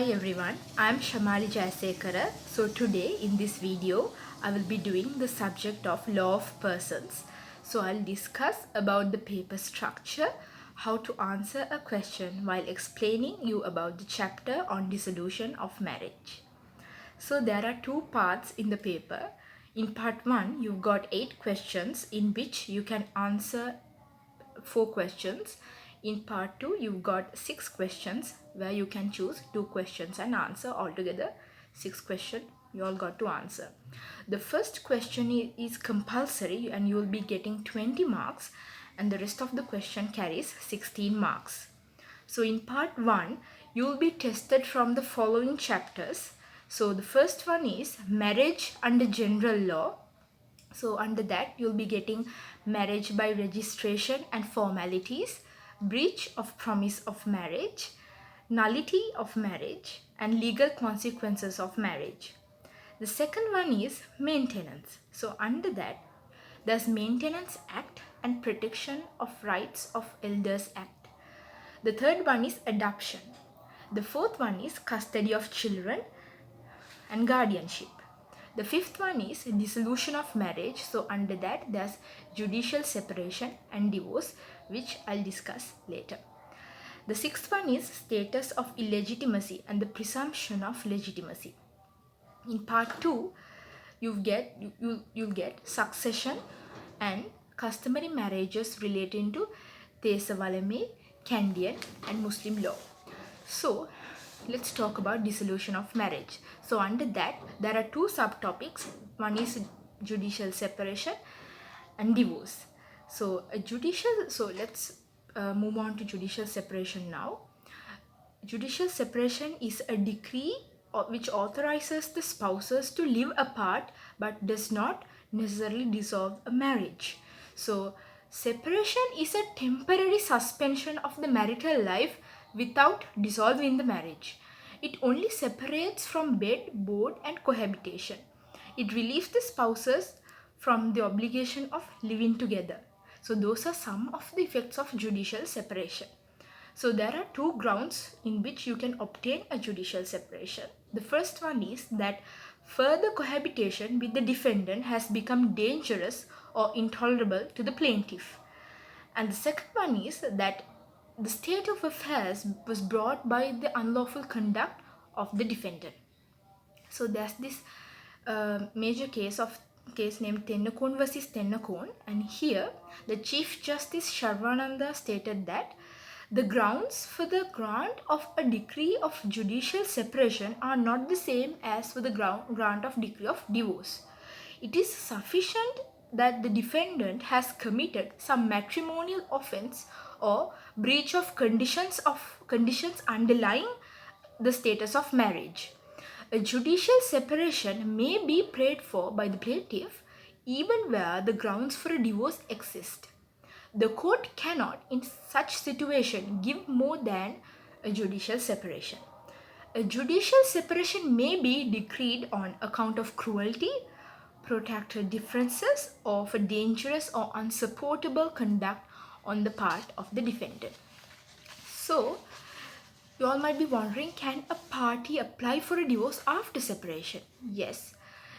Hi everyone, I am Shamali Jayasekara. So today in this video, I will be doing the subject of law of persons. So I'll discuss about the paper structure, how to answer a question while explaining you about the chapter on dissolution of marriage. So there are two parts in the paper. In part 1, you've got 8 questions in which you can answer 4 questions. In part 2, you've got 6 questions where you can choose 2 questions and answer. Altogether 6 questions you all got to answer. The first question is compulsory and you will be getting 20 marks, and the rest of the question carries 16 marks. So in part 1, you will be tested from the following chapters. So the first one is marriage under general law. So under that, you'll be getting marriage by registration and formalities, breach of promise of marriage, nullity of marriage, and legal consequences of marriage. The second one is maintenance. So under that, there's Maintenance Act and Protection of Rights of Elders Act. The third one is adoption. The fourth one is custody of children and guardianship. The fifth one is dissolution of marriage. So under that there's judicial separation and divorce, which I'll discuss later. The sixth one is status of illegitimacy and the presumption of legitimacy. In part 2, you'll get succession and customary marriages relating to Tesawalame, Kandyan and Muslim law. So let's talk about dissolution of marriage. So under that there are 2 subtopics. One is judicial separation and divorce. So let's move on to judicial separation now. Judicial separation is a decree which authorizes the spouses to live apart but does not necessarily dissolve a marriage. So separation is a temporary suspension of the marital life without dissolving the marriage. It only separates from bed, board and cohabitation. It relieves the spouses from the obligation of living together. So those are some of the effects of judicial separation. So there are 2 grounds in which you can obtain a judicial separation. The first one is that further cohabitation with the defendant has become dangerous or intolerable to the plaintiff. And the second one is that the state of affairs was brought by the unlawful conduct of the defendant. So there's this major case named Tennakon versus Tennakon, and here the Chief Justice Sharvananda stated that the grounds for the grant of a decree of judicial separation are not the same as for the grant of decree of divorce. It is sufficient that the defendant has committed some matrimonial offense or breach of conditions underlying the status of marriage. A judicial separation may be prayed for by the plaintiff even where the grounds for a divorce exist. The court cannot in such situation give more than a judicial separation. A judicial separation may be decreed on account of cruelty, protracted differences, or for dangerous or unsupportable conduct on the part of the defendant. So, you all might be wondering, can a party apply for a divorce after separation? Yes.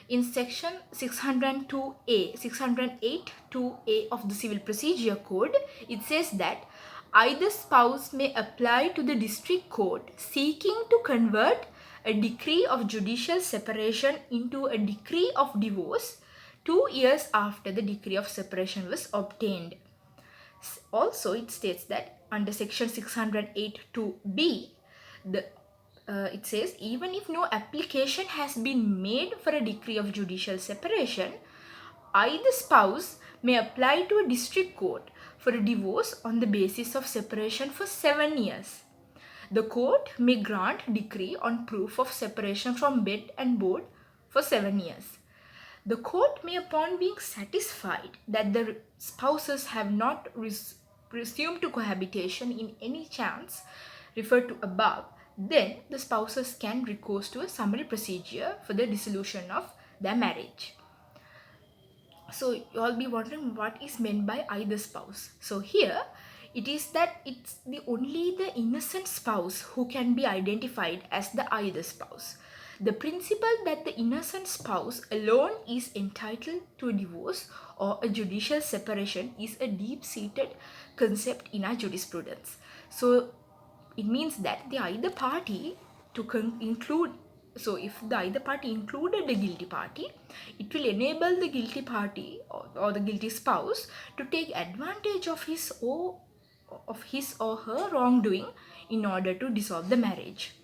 In section 602A, 608(2)A of the Civil Procedure Code, it says that either spouse may apply to the district court seeking to convert a decree of judicial separation into a decree of divorce 2 years after the decree of separation was obtained. Also, it states that under section 608(2)B, it says even if no application has been made for a decree of judicial separation, either spouse may apply to a district court for a divorce on the basis of separation for 7 years. The court may grant decree on proof of separation from bed and board for 7 years. The court may, upon being satisfied that the spouses have not resumed to cohabitation in any chance referred to above, then the spouses can recourse to a summary procedure for the dissolution of their marriage. So you all be wondering what is meant by either spouse. So here it is that it's only the innocent spouse who can be identified as the either spouse. The principle that the innocent spouse alone is entitled to a divorce or a judicial separation is a deep-seated concept in our jurisprudence. So it means that the either party to include, so if the either party included the guilty party, it will enable the guilty party or the guilty spouse to take advantage of his or her wrongdoing in order to dissolve the marriage.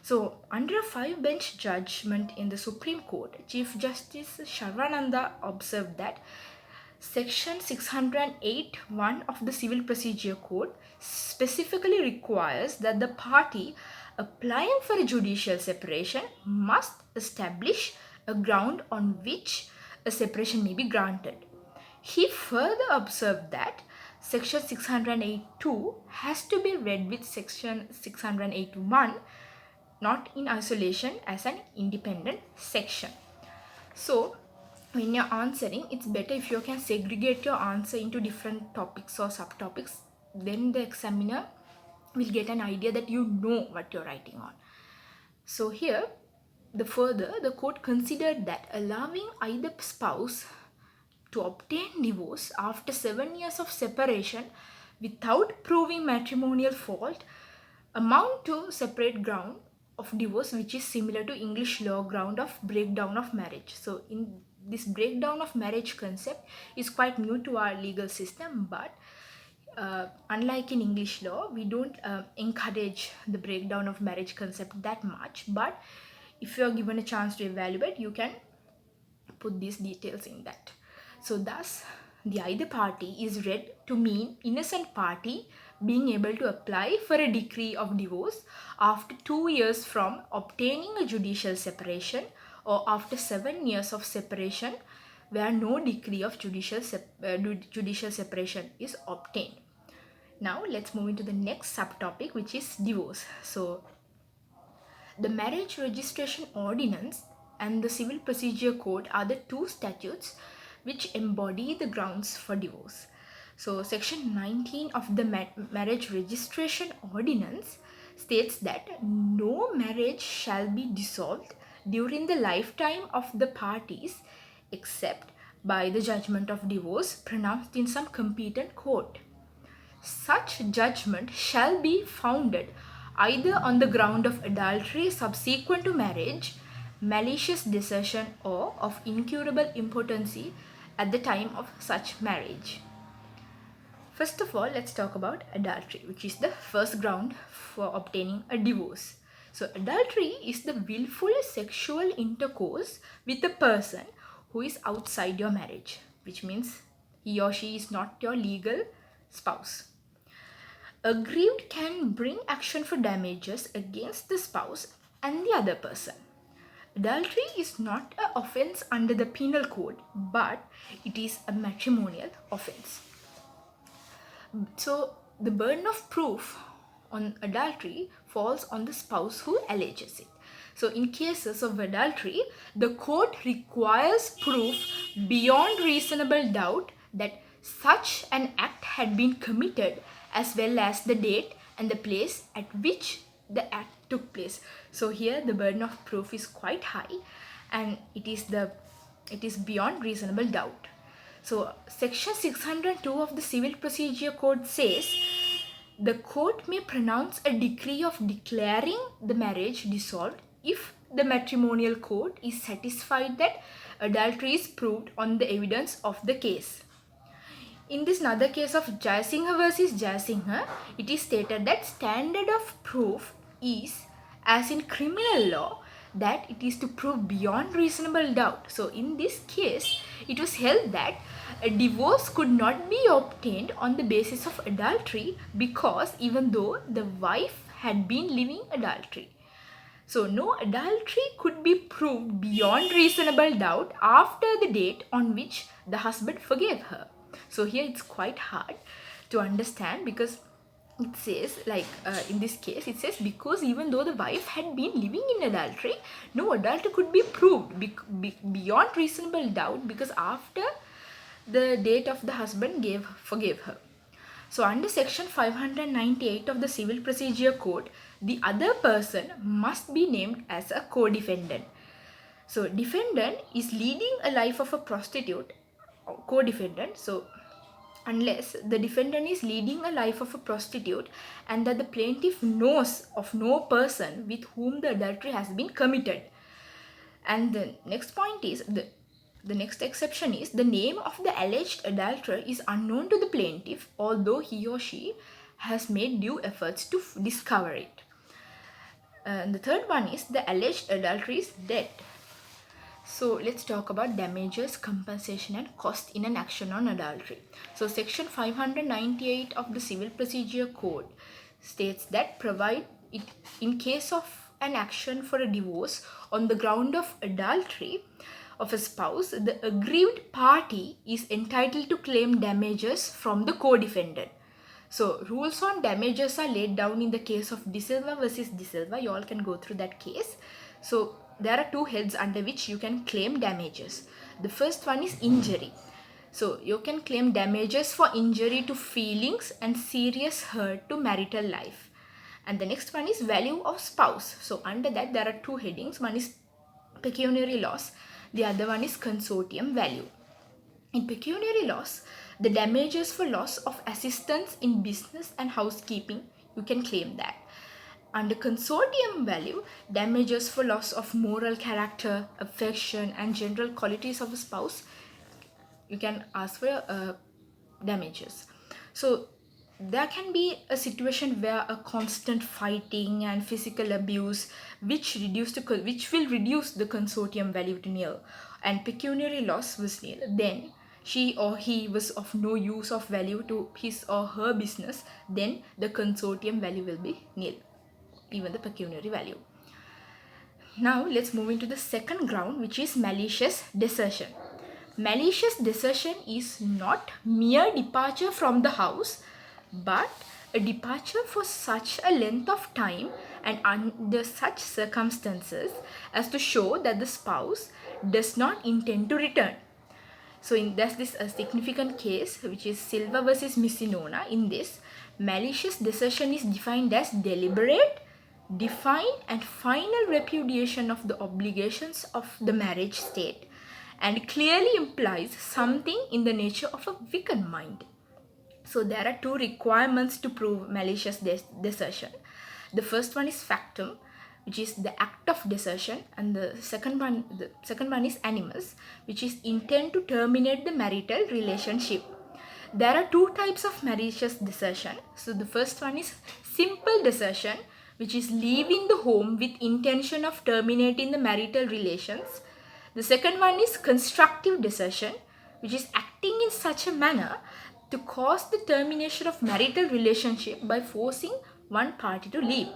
So, under a 5-bench judgment in the Supreme Court, Chief Justice Sharavananda observed that Section 608(1) of the Civil Procedure Code specifically requires that the party applying for a judicial separation must establish a ground on which a separation may be granted. He further observed that Section 608(2) has to be read with Section 608(1), not in isolation as an independent section. So, when you're answering, it's better if you can segregate your answer into different topics or subtopics. Then the examiner will get an idea that you know what you're writing on. So here, the court considered that allowing either spouse to obtain divorce after 7 years of separation without proving matrimonial fault amount to separate ground of divorce, which is similar to English law ground of breakdown of marriage. So in this breakdown of marriage concept is quite new to our legal system, but unlike in English law, we don't encourage the breakdown of marriage concept that much, but if you are given a chance to evaluate, you can put these details in that. So thus, the either party is read to mean innocent party being able to apply for a decree of divorce after 2 years from obtaining a judicial separation or after 7 years of separation where no decree of judicial separation is obtained. Now let's move into the next subtopic, which is divorce. So the Marriage Registration Ordinance and the Civil Procedure Code are the two statutes which embody the grounds for divorce. So Section 19 of the Marriage Registration Ordinance states that no marriage shall be dissolved during the lifetime of the parties except by the judgment of divorce pronounced in some competent court. Such judgment shall be founded either on the ground of adultery subsequent to marriage, malicious desertion, or of incurable impotency at the time of such marriage. First of all, let's talk about adultery, which is the first ground for obtaining a divorce. So adultery is the willful sexual intercourse with a person who is outside your marriage, which means he or she is not your legal spouse. Aggrieved can bring action for damages against the spouse and the other person. Adultery is not an offense under the penal code, but it is a matrimonial offense. So the burden of proof on adultery falls on the spouse who alleges it. So in cases of adultery, the court requires proof beyond reasonable doubt that such an act had been committed, as well as the date and the place at which the act took place. So here the burden of proof is quite high, and it is beyond reasonable doubt. So Section 602 of the Civil Procedure Code says the court may pronounce a decree of declaring the marriage dissolved if the matrimonial court is satisfied that adultery is proved on the evidence of the case. In this another case of Jayasinghe versus Jayasinghe, it is stated that standard of proof is, as in criminal law, that it is to prove beyond reasonable doubt. So in this case, it was held that a divorce could not be obtained on the basis of adultery because even though the wife had been living adultery. So no adultery could be proved beyond reasonable doubt after the date on which the husband forgave her. So here it's quite hard to understand, because it says, like in this case, it says because even though the wife had been living in adultery, no adultery could be proved beyond reasonable doubt because after the date of the husband forgave her. So under section 598 of the Civil Procedure Code, the other person must be named as a co-defendant. So defendant is leading a life of a prostitute, co-defendant. So unless the defendant is leading a life of a prostitute and that the plaintiff knows of no person with whom the adultery has been committed. And the next point is the next exception is the name of the alleged adulterer is unknown to the plaintiff, although he or she has made due efforts to discover it. And the third one is the alleged adultery is dead. So let's talk about damages, compensation and cost in an action on adultery. So section 598 of the Civil Procedure Code states that provide it in case of an action for a divorce on the ground of adultery of a spouse, the aggrieved party is entitled to claim damages from the co-defendant. So rules on damages are laid down in the case of De Silva versus De Silva. You all can go through that case. So there are two heads under which you can claim damages. The first one is injury. So you can claim damages for injury to feelings and serious hurt to marital life. And the next one is value of spouse. So under that there are two headings. One is pecuniary loss. The other one is consortium value. In pecuniary loss, the damages for loss of assistance in business and housekeeping, you can claim that. Under consortium value, damages for loss of moral character, affection and general qualities of a spouse, you can ask for damages. So there can be a situation where a constant fighting and physical abuse which will reduce the consortium value to nil, and pecuniary loss was nil, then she or he was of no use of value to his or her business, then the consortium value will be nil, even the pecuniary value. Now let's move into the second ground, which is malicious desertion. Malicious desertion is not mere departure from the house, but a departure for such a length of time and under such circumstances as to show that the spouse does not intend to return. So there's this significant case, which is Silva versus Missinona. In this, malicious desertion is defined as deliberate, defined and final repudiation of the obligations of the marriage state, and clearly implies something in the nature of a wicked mind. So there are two requirements to prove malicious desertion. The first one is factum, which is the act of desertion, and the second one is animus, which is intent to terminate the marital relationship. There are two types of malicious desertion. So the first one is simple desertion, which is leaving the home with intention of terminating the marital relations. The second one is constructive desertion, which is acting in such a manner to cause the termination of marital relationship by forcing one party to leave.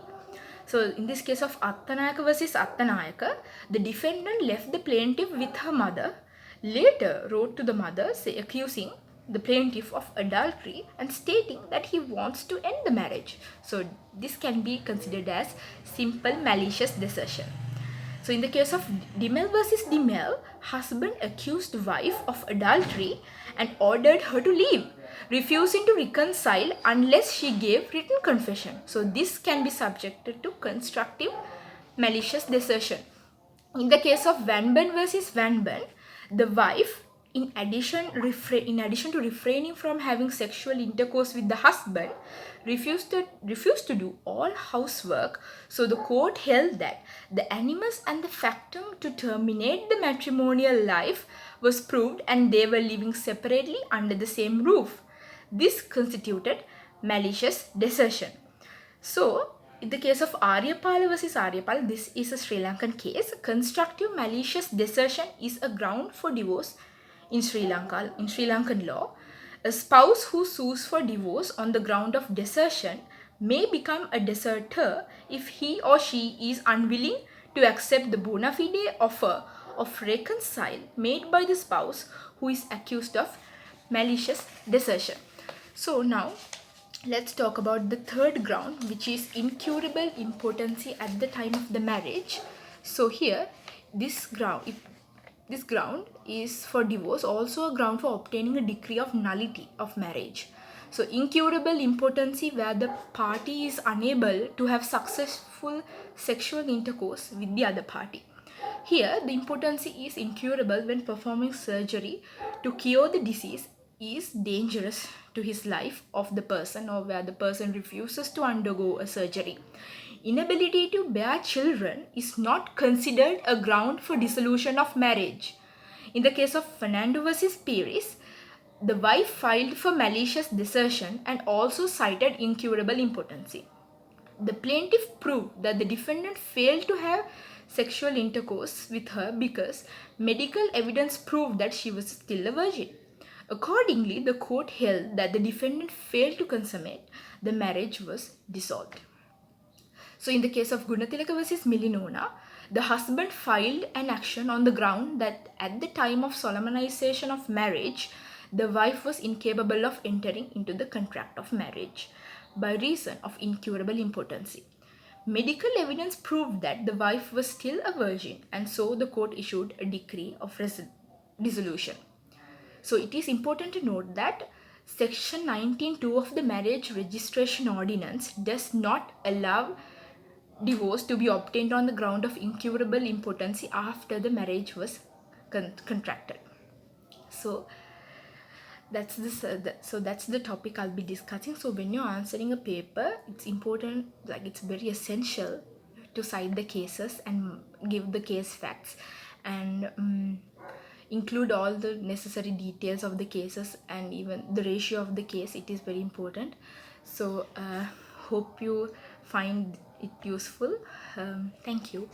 So in this case of Attanayaka versus Attanayaka, the defendant left the plaintiff with her mother, later wrote to the mother accusing the plaintiff of adultery and stating that he wants to end the marriage. So this can be considered as simple malicious desertion. So in the case of Dimel versus Dimel, husband accused wife of adultery and ordered her to leave, refusing to reconcile unless she gave written confession. So this can be subjected to constructive malicious desertion. In the case of Vanban versus Vanban, the wife, in addition to refraining from having sexual intercourse with the husband, refused to do all housework. So the court held that the animus and the factum to terminate the matrimonial life was proved and they were living separately under the same roof. This constituted malicious desertion. So in the case of Aryapala versus Aryapala, this is a Sri Lankan case. Constructive malicious desertion is a ground for divorce in Sri Lankan law. A spouse who sues for divorce on the ground of desertion may become a deserter if he or she is unwilling to accept the bona fide offer of reconcile made by the spouse who is accused of malicious desertion. So now let's talk about the third ground, which is incurable impotency at the time of the marriage. So here this ground is for divorce, also a ground for obtaining a decree of nullity of marriage. So incurable impotency, where the party is unable to have successful sexual intercourse with the other party. Here, the impotency is incurable when performing surgery to cure the disease is dangerous to his life of the person, or where the person refuses to undergo a surgery. Inability to bear children is not considered a ground for dissolution of marriage. In the case of Fernando versus Pires, the wife filed for malicious desertion and also cited incurable impotency. The plaintiff proved that the defendant failed to have sexual intercourse with her because medical evidence proved that she was still a virgin. Accordingly, the court held that the defendant failed to consummate the marriage was dissolved. So in the case of Gunatilaka versus Milinona, the husband filed an action on the ground that at the time of solemnization of marriage, the wife was incapable of entering into the contract of marriage by reason of incurable impotency. Medical evidence proved that the wife was still a virgin, and so the court issued a decree of dissolution. So it is important to note that Section 19(2) of the Marriage Registration Ordinance does not allow divorce to be obtained on the ground of incurable impotency after the marriage was contracted. So that's the topic I'll be discussing. So when you're answering a paper, it's important, like it's very essential to cite the cases and give the case facts, and include all the necessary details of the cases and even the ratio of the case. It is very important. So hope you find it useful. Thank you.